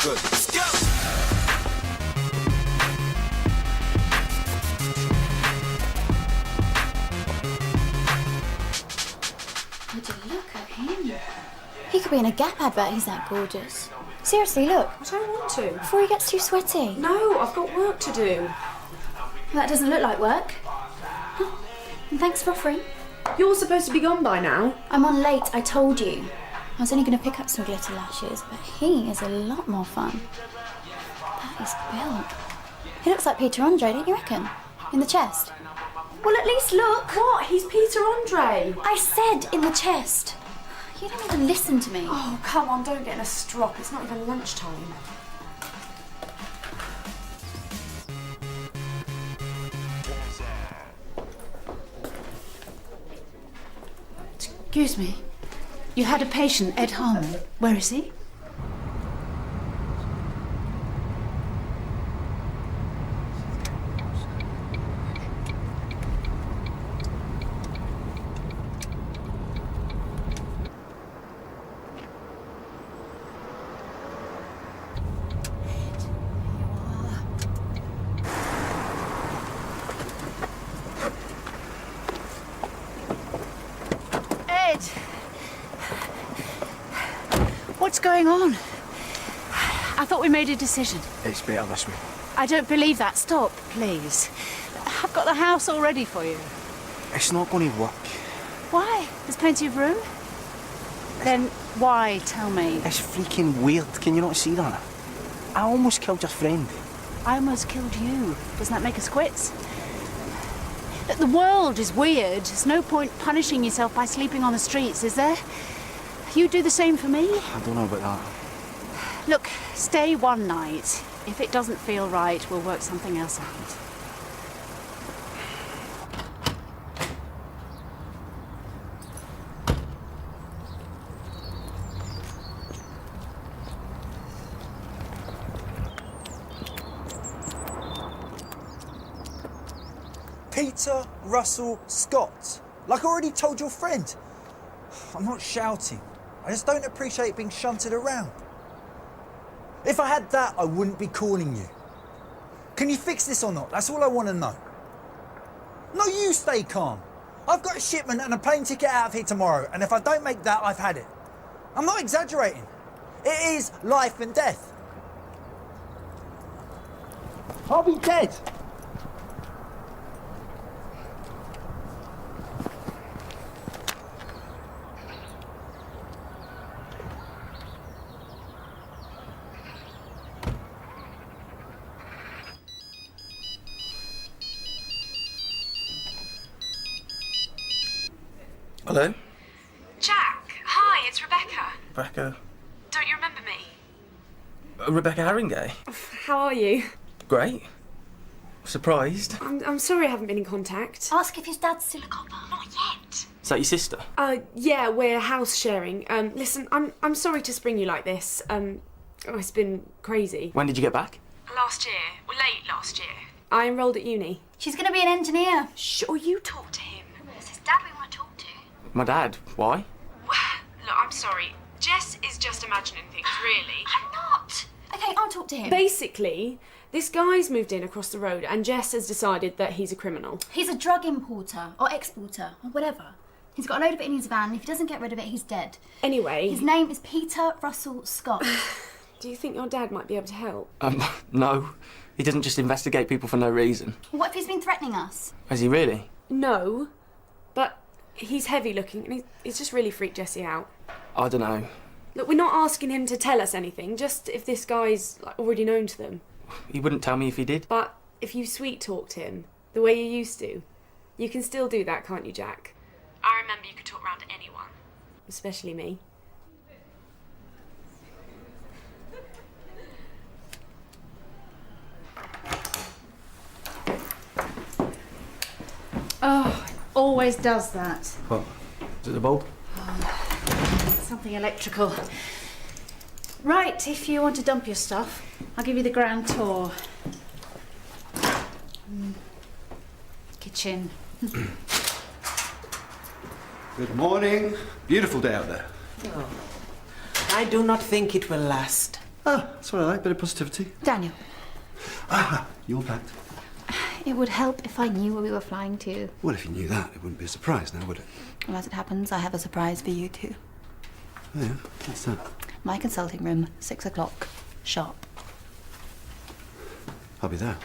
good. Let's go! Would you look at him? He could be in a Gap advert, he's that gorgeous. Seriously, look. I don't want to. Before he gets too sweaty. No, I've got work to do. Well, that doesn't look like work. Huh. And thanks for offering. You're supposed to be gone by now. I'm on late, I told you. I was only going to pick up some glitter lashes, but he is a lot more fun. That is built. He looks like Peter Andre, don't you reckon? In the chest. Well, at least look. What? He's Peter Andre. I said in the chest. You don't even listen to me. Oh, come on, don't get in a strop. It's not even lunchtime. Excuse me. You had a patient, Ed Harmon. Where is he? Ed! What's going on? I thought we made a decision. It's better this way. I don't believe that. Stop, please. I've got the house all ready for you. It's not going to work. Why? There's plenty of room. Then why? Tell me. It's freaking weird. Can you not see that? I almost killed your friend. I almost killed you. Doesn't that make us quits? Look, the world is weird. There's no point punishing yourself by sleeping on the streets, is there? You do the same for me? I don't know about that. Look, stay one night. If it doesn't feel right, we'll work something else out. Peter Russell Scott. Like I already told your friend. I'm not shouting. I just don't appreciate being shunted around. If I had that, I wouldn't be calling you. Can you fix this or not? That's all I want to know. No, you stay calm. I've got a shipment and a plane ticket out of here tomorrow, and if I don't make that, I've had it. I'm not exaggerating. It is life and death. I'll be dead. Hello? Jack, hi, it's Rebecca. Rebecca... Don't you remember me? Rebecca Haringey? How are you? Great. Surprised. I'm sorry I haven't been in contact. Ask if his dad's still a copper. Not yet. Is that your sister? Yeah, we're house sharing. Listen, I'm sorry to spring you like this. It's been crazy. When did you get back? Last year. Well, late last year. I enrolled at uni. She's going to be an engineer. Sure, you talk to him. It's his dad we want to talk to. My dad. Why? Look, I'm sorry. Jess is just imagining things, really. I'm not. Okay, I'll talk to him. Basically, this guy's moved in across the road and Jess has decided that he's a criminal. He's a drug importer or exporter or whatever. He's got a load of it in his van, and if he doesn't get rid of it, he's dead. Anyway... His name is Peter Russell Scott. Do you think your dad might be able to help? No. He doesn't just investigate people for no reason. What if he's been threatening us? Has he really? No, but he's heavy looking and he's just really freaked Jessie out. I don't know. Look, we're not asking him to tell us anything, just if this guy's already known to them. He wouldn't tell me if he did. But if you sweet-talked him, the way you used to, you can still do that, can't you, Jack? I remember you could talk round to anyone, especially me. Oh, it always does that. What? Is it the bulb? Something electrical. Right, if you want to dump your stuff, I'll give you the grand tour. Kitchen. Good morning. Beautiful day out there. I do not think it will last. Ah, it's all right. Bit of positivity. Daniel, Ah, you're packed. it would help if I knew where we were flying to. Well, if you knew that, it wouldn't be a surprise now, would it? Well, as it happens, I have a surprise for you too. Oh, yeah? What's that? My consulting room, 6 o'clock, sharp. I'll be there.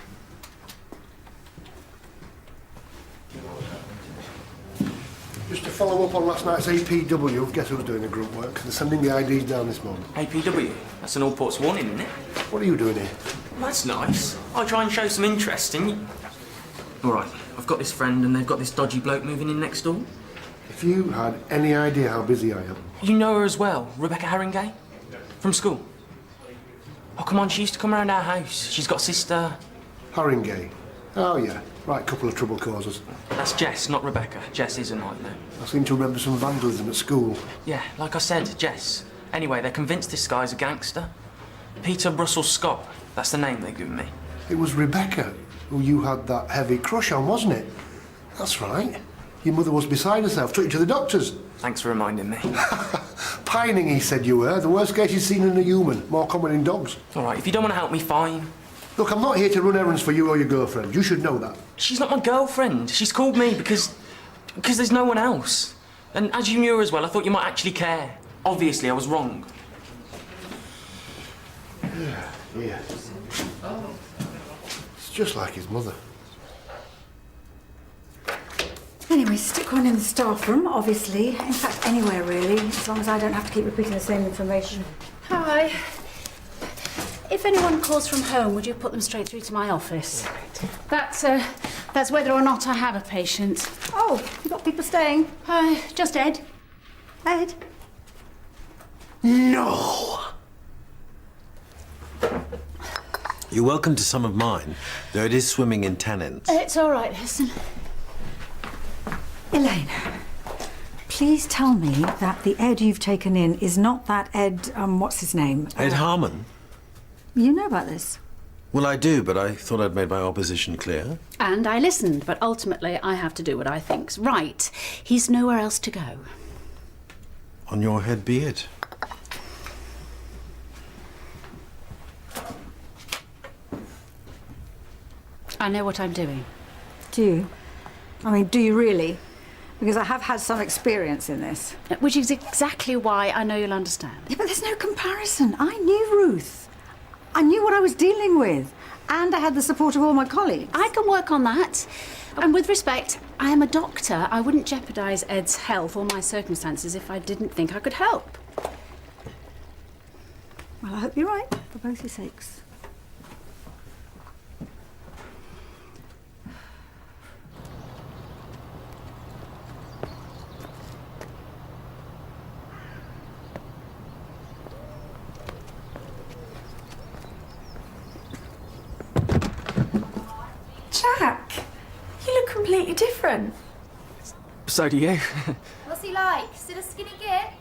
Just to follow up on last night's APW, guess who's doing the group work? They're sending the IDs down this morning. APW? That's an all ports warning, isn't it? What are you doing here? That's nice. I'll try and show some interest in you. All right, I've got this friend and they've got this dodgy bloke moving in next door. If you had any idea how busy I am. You know her as well, Rebecca Haringey? From school. Oh, come on, she used to come around our house. She's got a sister. Haringey. Oh, yeah. Right, couple of trouble causers. That's Jess, not Rebecca. Jess is a nightmare. I seem to remember some vandalism at school. Yeah, like I said, Jess. Anyway, they're convinced this guy's a gangster. Peter Russell Scott. That's the name they've given me. It was Rebecca who you had that heavy crush on, wasn't it? That's right. Your mother was beside herself, took you to the doctors. Thanks for reminding me. Pining, he said you were. The worst case he's seen in a human. More common in dogs. All right, if you don't want to help me, fine. Look, I'm not here to run errands for you or your girlfriend. You should know that. She's not my girlfriend. She's called me because there's no one else. And as you knew her as well, I thought you might actually care. Obviously, I was wrong. Yeah. It's just like his mother. Anyway, stick one in the staff room, obviously. In fact, anywhere really, as long as I don't have to keep repeating the same information. Hi. If anyone calls from home, would you put them straight through to my office? That's whether or not I have a patient. Oh, you got people staying? Just Ed. Ed? No! You're welcome to some of mine, though it is swimming in tannins. It's all right, listen. Elaine, please tell me that the Ed you've taken in is not that Ed, what's his name? Ed Harmon? You know about this? Well, I do, but I thought I'd made my opposition clear. And I listened, but ultimately I have to do what I think's right. He's nowhere else to go. On your head be it. I know what I'm doing. Do you? I mean, do you really? Because I have had some experience in this. Which is exactly why I know you'll understand. Yeah, but there's no comparison. I knew Ruth. I knew what I was dealing with. And I had the support of all my colleagues. I can work on that. And with respect, I am a doctor. I wouldn't jeopardise Ed's health or my circumstances if I didn't think I could help. Well, I hope you're right, for both your sakes. Jack, you look completely different. So do you. What's he like? Still a skinny git?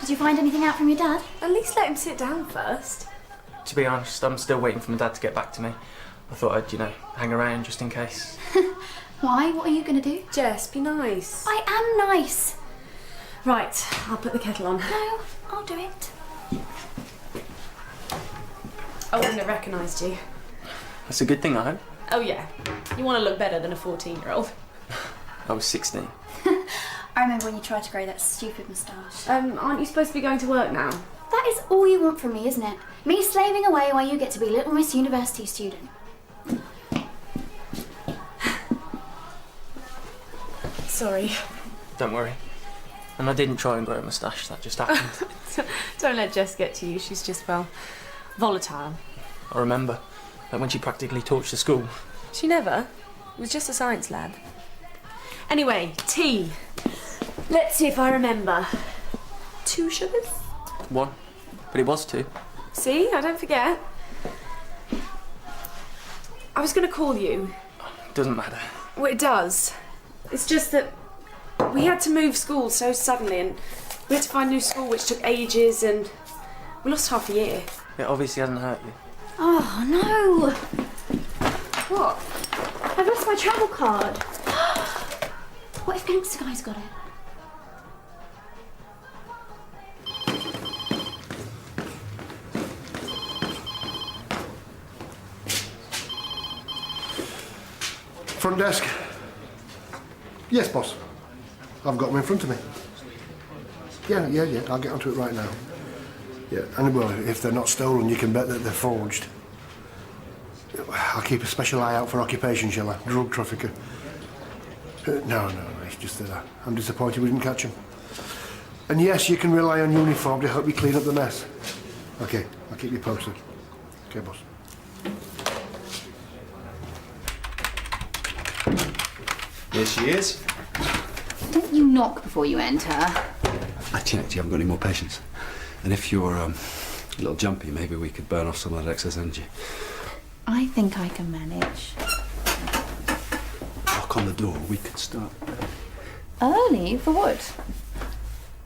Did you find anything out from your dad? At least let him sit down first. To be honest, I'm still waiting for my dad to get back to me. I thought I'd, hang around just in case. Why? What are you going to do? Jess, be nice. I am nice. Right, I'll put the kettle on. No, I'll do it. I wouldn't have recognised you. That's a good thing, I hope. Oh yeah, you want to look better than a 14-year-old. I was 16. I remember when you tried to grow that stupid moustache. Aren't you supposed to be going to work now? That is all you want from me, isn't it? Me slaving away while you get to be Little Miss University student. Sorry. Don't worry. And I didn't try and grow a moustache, that just happened. Don't let Jess get to you, she's just, well, volatile. I remember, like when she practically torched the school. She never. It was just a science lab. Anyway, tea. Let's see if I remember. 2 sugars? 1, but it was 2. See, I don't forget. I was going to call you. Doesn't matter. Well, it does. It's just that we had to move school so suddenly and we had to find a new school which took ages and we lost half a year. It obviously hasn't hurt you. Oh no! What? I've lost my travel card. What if Gangster Guy's got it? Front desk. Yes, boss. I've got them in front of me. Yeah. I'll get onto it right now. Yeah, and well, if they're not stolen, you can bet that they're forged. I'll keep a special eye out for occupation, shall I? Drug trafficker. No, it's just that I'm disappointed we didn't catch him. And yes, you can rely on uniform to help you clean up the mess. Okay, I'll keep you posted. Okay, boss. Here she is. Don't you knock before you enter? I checked, you haven't got any more patience. And if you're a little jumpy, maybe we could burn off some of that excess energy. I think I can manage. Knock on the door, we could start. Early? For what?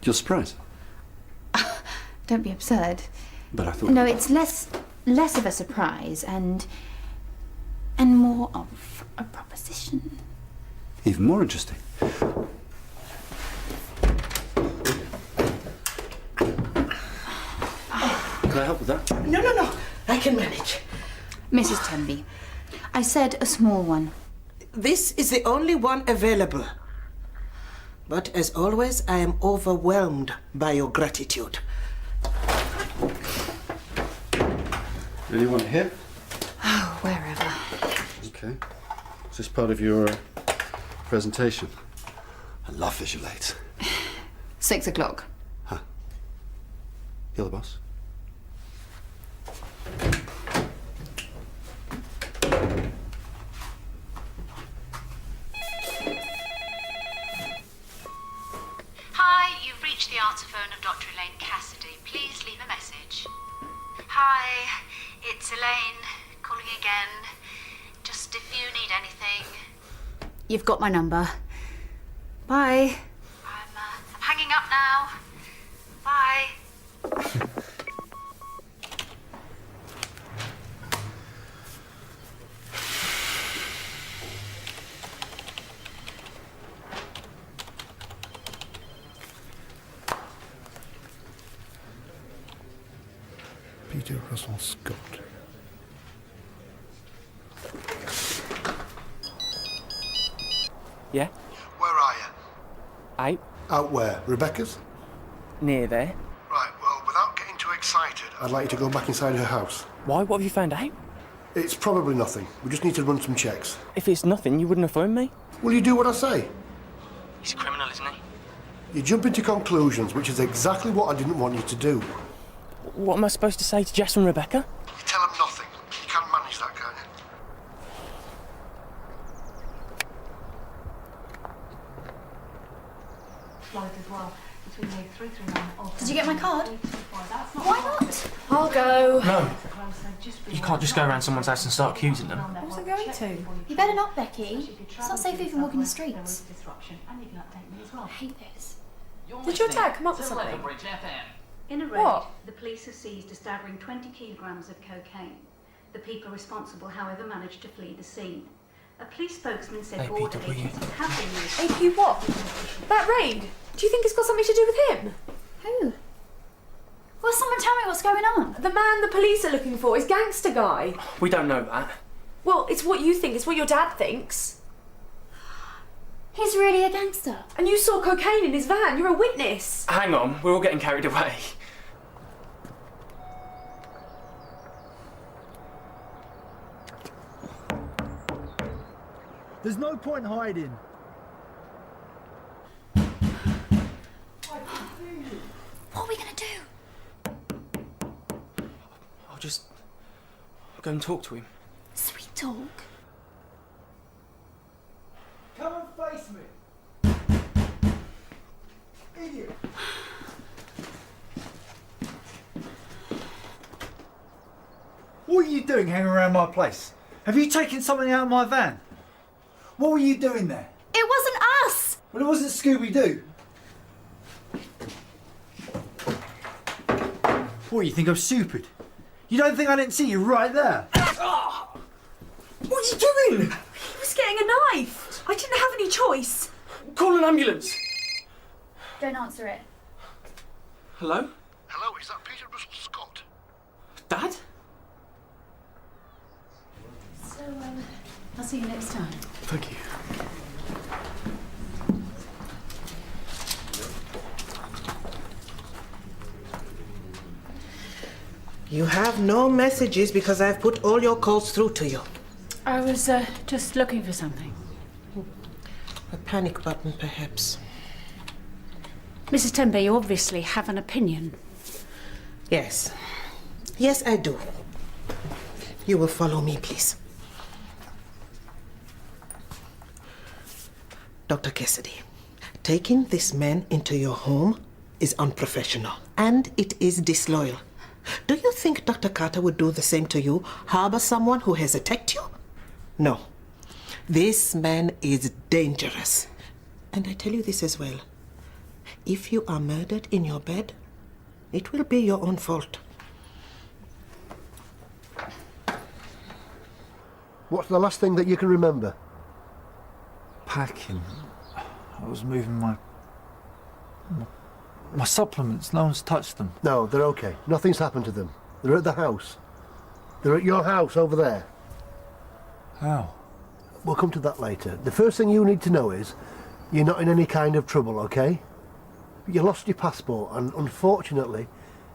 You're surprised? Don't be absurd. But I thought... No, it's less of a surprise and more of a proposition. Even more interesting. Can I help with that? No. I can manage. Mrs. Tenby, I said a small one. This is the only one available. But as always, I am overwhelmed by your gratitude. Anyone here? Oh, wherever. Okay. Is this part of your presentation? I love visual aids. 6 o'clock. Huh. You're the boss? Hi, you've reached the answer phone of Dr. Elaine Cassidy. Please leave a message. Hi, it's Elaine calling again. Just if you need anything. You've got my number. Bye. I'm hanging up now. Bye. Peter Russell Scott. Yeah? Where are you? Out. Out where? Rebecca's? Near there. Right, well, without getting too excited, I'd like you to go back inside her house. Why? What have you found out? It's probably nothing. We just need to run some checks. If it's nothing, you wouldn't have phoned me. Will you do what I say? He's a criminal, isn't he? You jump into conclusions, which is exactly what I didn't want you to do. What am I supposed to say to Jess and Rebecca? You tell them nothing. You can manage that, can't you? Did you get my card? Why not? I'll go. No. You can't just go around someone's house and start accusing them. What's I going to? You better not, Becky. It's not safe even walking the streets. I hate this. Did your dad come up with something? In a raid, What? the police have seized a staggering 20 kilograms of cocaine. The people responsible, however, managed to flee the scene. A police spokesman said border APW. agencies have been used. AP what? That raid? Do you think it's got something to do with him? Who? Will someone tell me what's going on? The man the police are looking for is Gangster Guy. We don't know that. Well, it's what you think. It's what your dad thinks. He's really a gangster. And you saw cocaine in his van. You're a witness. Hang on, we're all getting carried away. There's no point hiding. What are we gonna do? I'll just go and talk to him. Sweet talk. Come and face me. Idiot. What are you doing hanging around my place? Have you taken something out of my van? What were you doing there? It wasn't us! Well, it wasn't Scooby-Doo. What, you think I'm stupid? You don't think I didn't see you right there? What are you doing? He was getting a knife. I didn't have any choice. Call an ambulance! Don't answer it. Hello? Hello, is that Peter Russell Scott? Dad? So, I'll see you next time. Thank you. You have no messages because I've put all your calls through to you. I was just looking for something. A panic button, perhaps. Mrs. Tembe, you obviously have an opinion. Yes. Yes, I do. You will follow me, please. Dr. Cassidy, taking this man into your home is unprofessional and it is disloyal. Do you think Dr. Carter would do the same to you? Harbor someone who has attacked you? No. This man is dangerous. And I tell you this as well. If you are murdered in your bed, it will be your own fault. What's the last thing that you can remember? Packing. I was moving my supplements. No one's touched them. No, they're okay. Nothing's happened to them. They're at the house. They're at your house over there. How? We'll come to that later. The first thing you need to know is you're not in any kind of trouble, okay? You lost your passport and unfortunately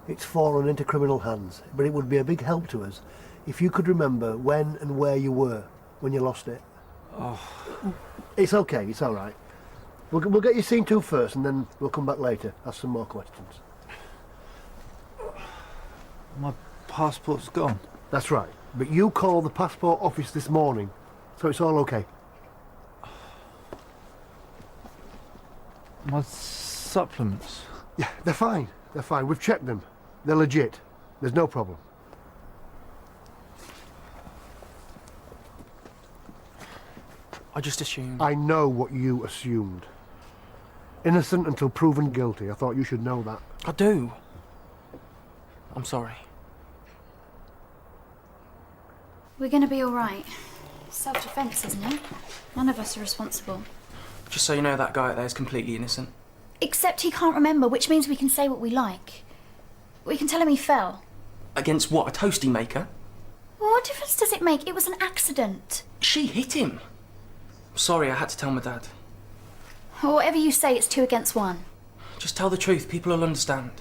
it's fallen into criminal hands. But it would be a big help to us if you could remember when and where you were when you lost it. Oh. It's okay, it's all right. We'll get you seen to first and then we'll come back later, ask some more questions. My passport's gone. That's right. But you called the passport office this morning, so it's all okay. My supplements. Yeah, they're fine. They're fine. We've checked them. They're legit. There's no problem. I just assumed. I know what you assumed. Innocent until proven guilty. I thought you should know that. I do. I'm sorry. We're gonna be all right. Self-defense, isn't it? None of us are responsible. Just so you know, that guy out there is completely innocent. Except he can't remember, which means we can say what we like. We can tell him he fell. Against what? A toasty maker? Well, what difference does it make? It was an accident. She hit him. Sorry, I had to tell my dad. Well, whatever you say, it's 2 against 1. Just tell the truth, people will understand.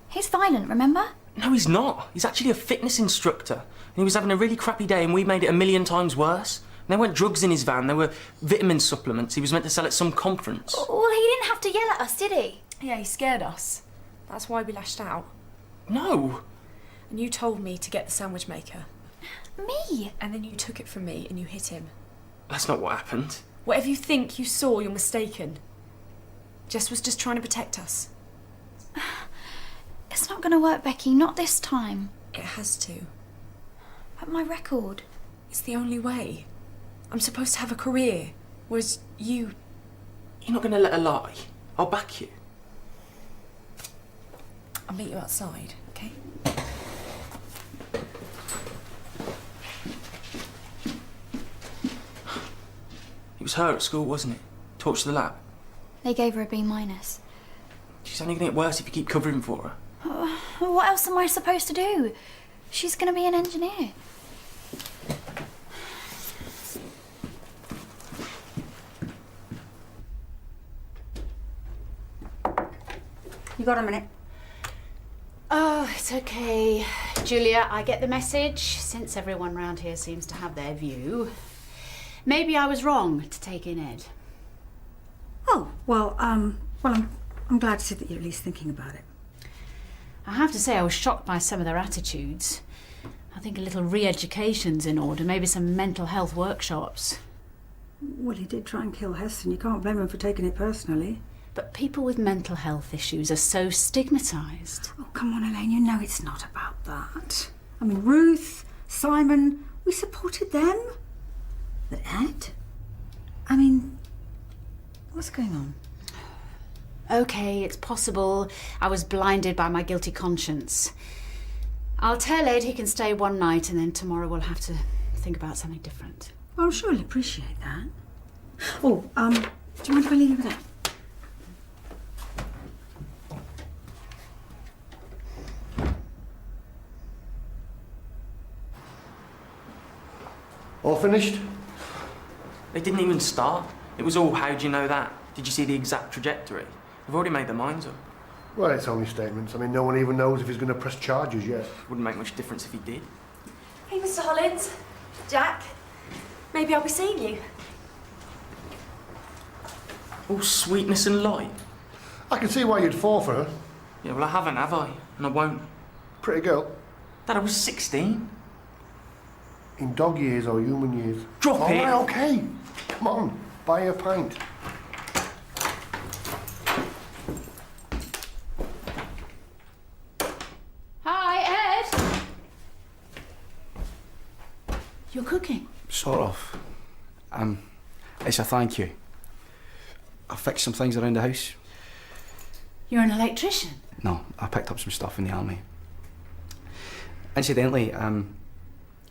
He's violent, remember? No, he's not. He's actually a fitness instructor. And he was having a really crappy day and we made it 1,000,000 times worse. And there weren't drugs in his van, there were vitamin supplements he was meant to sell at some conference. Well, he didn't have to yell at us, did he? Yeah, he scared us. That's why we lashed out. No. And you told me to get the sandwich maker. Me? And then you took it from me and you hit him. That's not what happened. Whatever you think you saw, you're mistaken. Jess was just trying to protect us. It's not gonna work, Becky, not this time. It has to. But my record. It's the only way. I'm supposed to have a career, whereas you... You're not going to let her lie. I'll back you. I'll meet you outside, okay? It was her at school, wasn't it? Torch the lab. They gave her a B-. She's only going to get worse if you keep covering for her. What else am I supposed to do? She's gonna be an engineer. You got a minute? Oh, it's okay. Julia, I get the message. Since everyone round here seems to have their view, maybe I was wrong to take in Ed. Oh, well, I'm glad to see that you're at least thinking about it. I have to say I was shocked by some of their attitudes. I think a little re-education's in order, maybe some mental health workshops. Well, he did try and kill Heston. You can't blame him for taking it personally. But people with mental health issues are so stigmatised. Oh, come on, Elaine, you know it's not about that. I mean, Ruth, Simon, we supported them. But Ed? I mean, what's going on? Okay, it's possible I was blinded by my guilty conscience. I'll tell Ed he can stay one night and then tomorrow we'll have to think about something different. Well, I'm sure he'll appreciate that. Oh, do you mind if I leave you with that? All finished? They didn't even start. It was all, how do you know that? Did you see the exact trajectory? They've already made their minds up. Well, it's only statements. I mean, no one even knows if he's going to press charges yet. Wouldn't make much difference if he did. Hey, Mr. Hollins. Jack. Maybe I'll be seeing you. All sweetness and light. I can see why you'd fall for her. Yeah, well, I haven't, have I? And I won't. Pretty girl. Dad, I was 16. In dog years or human years? Drop it! Right, okay. Come on, buy her a pint. Hi, Ed. You're cooking? Sort of. It's a thank you. I fixed some things around the house. You're an electrician? No, I picked up some stuff in the army. Incidentally, I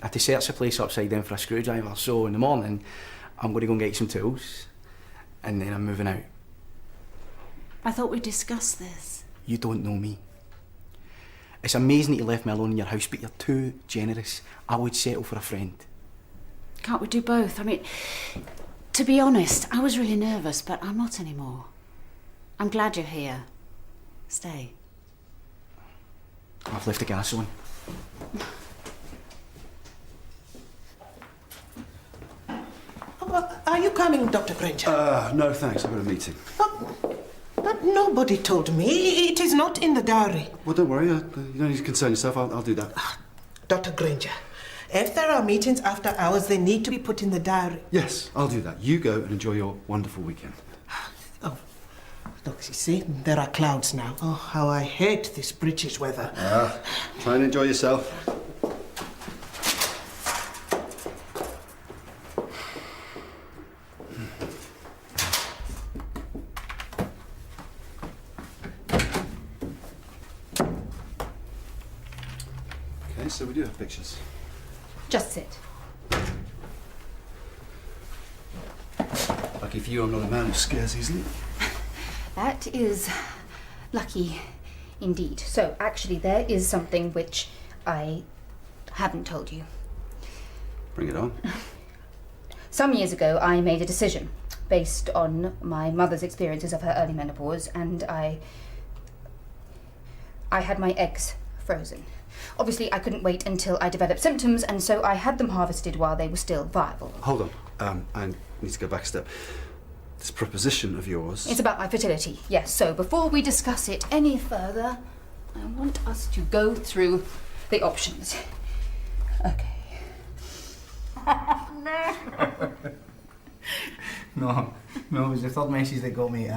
had to search the place upside down for a screwdriver, so in the morning I'm going to go and get some tools, and then I'm moving out. I thought we discussed this. You don't know me. It's amazing that you left me alone in your house, but you're too generous. I would settle for a friend. Can't we do both? I mean, to be honest, I was really nervous, but I'm not anymore. I'm glad you're here. Stay. I've left the gas on. Are you coming, Dr. Granger? No thanks, I've got a meeting. But nobody told me. It is not in the diary. Well, don't worry, you don't need to concern yourself, I'll do that. Dr. Granger, if there are meetings after hours, they need to be put in the diary. Yes, I'll do that. You go and enjoy your wonderful weekend. Oh, look, you see, there are clouds now. Oh, how I hate this British weather. Try and enjoy yourself. Okay, so we do have pictures. Just sit. Lucky for you, I'm not a man who scares easily. That is lucky indeed. So, actually, there is something which I haven't told you. Bring it on. Some years ago, I made a decision based on my mother's experiences of her early menopause, and I had my eggs frozen. Obviously, I couldn't wait until I developed symptoms, and so I had them harvested while they were still viable. Hold on, I need to go back a step. This proposition of yours... It's about my fertility, yes. So before we discuss it any further, I want us to go through the options. Okay. No, it was the third message that got me.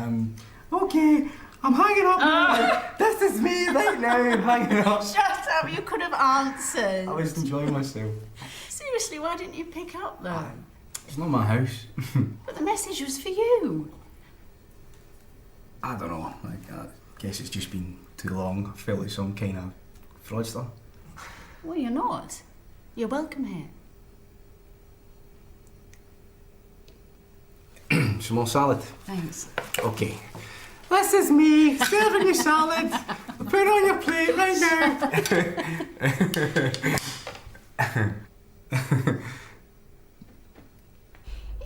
Okay, I'm hanging up now. This is me right now, I'm hanging up. Shut up, you could have answered. I was enjoying myself. Seriously, why didn't you pick up though? It's not my house. But the message was for you. I don't know, I guess it's just been too long. I felt like some kind of fraudster. Well, you're not. You're welcome here. Some more salad. Thanks. Okay. This is me, serving you salad. Put it on your plate right now.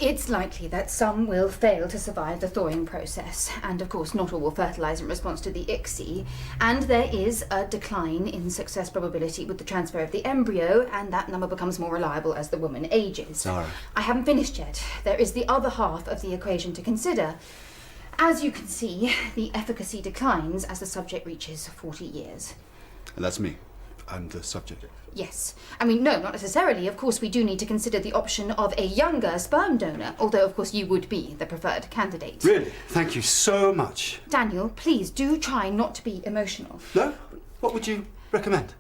It's likely that some will fail to survive the thawing process, and of course not all will fertilise in response to the ICSI, and there is a decline in success probability with the transfer of the embryo, and that number becomes more reliable as the woman ages. Zara. I haven't finished yet. There is the other half of the equation to consider. As you can see, the efficacy declines as the subject reaches 40 years. And that's me. I'm the subject. Yes. I mean, no, not necessarily. Of course, we do need to consider the option of a younger sperm donor, although, of course, you would be the preferred candidate. Really? Thank you so much. Daniel, please do try not to be emotional. No? What would you recommend?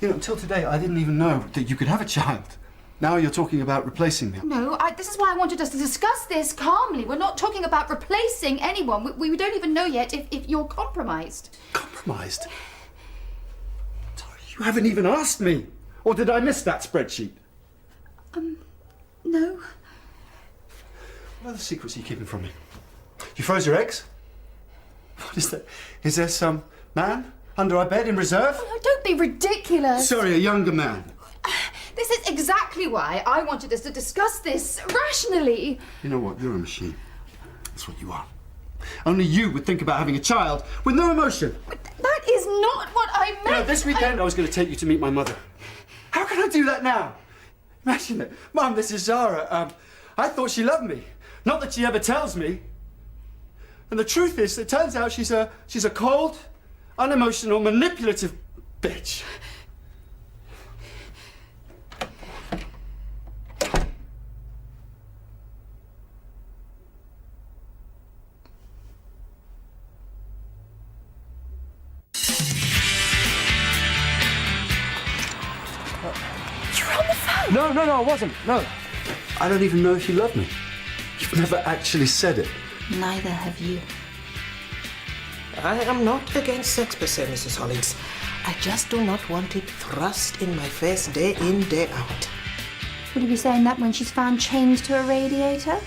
You know, until today, I didn't even know that you could have a child. Now you're talking about replacing me. No, this is why I wanted us to discuss this calmly. We're not talking about replacing anyone. We don't even know yet if you're compromised. Compromised? You haven't even asked me. Or did I miss that spreadsheet? No. What other secrets are you keeping from me? You froze your eggs? What is that? Is there some man under our bed in reserve? Oh, don't be ridiculous. Sorry, a younger man. This is exactly why I wanted us to discuss this rationally. You know what? You're a machine. That's what you are. Only you would think about having a child with no emotion. But that is not what I meant. You know, this weekend I was going to take you to meet my mother. How can I do that now? Imagine it. Mum, this is Zara. I thought she loved me. Not that she ever tells me. And the truth is, it turns out she's a cold, unemotional, manipulative bitch. No, I wasn't. No. I don't even know if you love me. You've never actually said it. Neither have you. I am not against sex per se, Mrs. Hollins. I just do not want it thrust in my face day in, day out. Would you be saying that when she's found chained to a radiator?